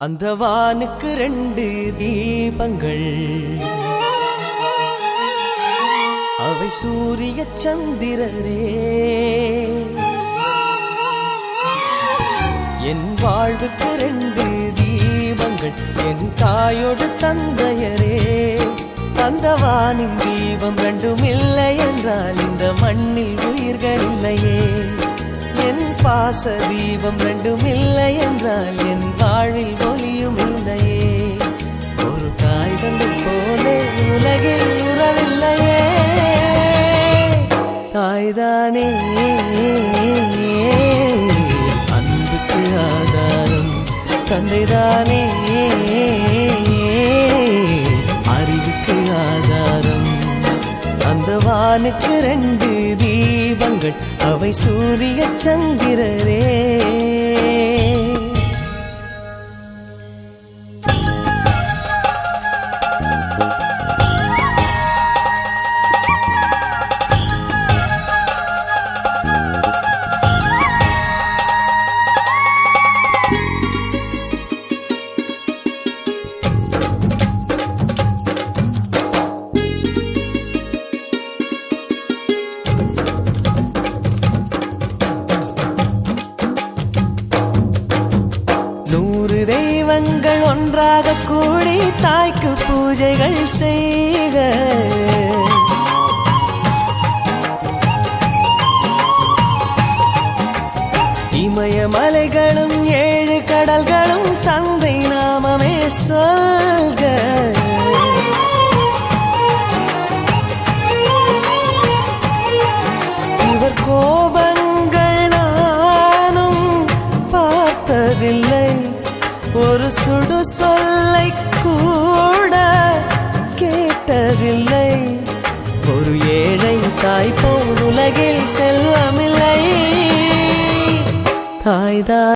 அந்த வானுக்கு 2 தீபங்கள், அவை சூரிய சந்திரரே. என் வாழ்வுக்கு 2 தீபங்கள், என் தாயோடு தந்தையரே. அந்த வானின் தீபம் 2 இல்லை என்றால் இந்த மண்ணில் உயிர்கள் இல்லையே. என் பாச தீபம் 2 இல்லை என்றால் என் வாழ்வில் ஒளியும் இல்லையே. ஒரு தாய் தந்தை போலே உலகில் உறவில்லையே. தாய்தானே அன்புக்கு ஆதாரம், தந்தைதானே அறிவுக்கு ஆதாரம். அந்த வானுக்கு 2 தீபங்கள், அவை சூரிய சந்திரரே. தெய்வங்கள் ஒன்றாக கூடி தாய்க்கு பூஜைகள் செய்க. இமயமலைகளும் 7 கடல்களும் தந்தை நாமமே சொல்க. இவர் கோபங்கள் நானும் பார்த்ததில்லை, ஒரு சுடு சொல்லை கூட கேட்டதில்லை. ஒரு ஏழை தாய் போல் உலகில் செல்வமில்லை. தாய்தான்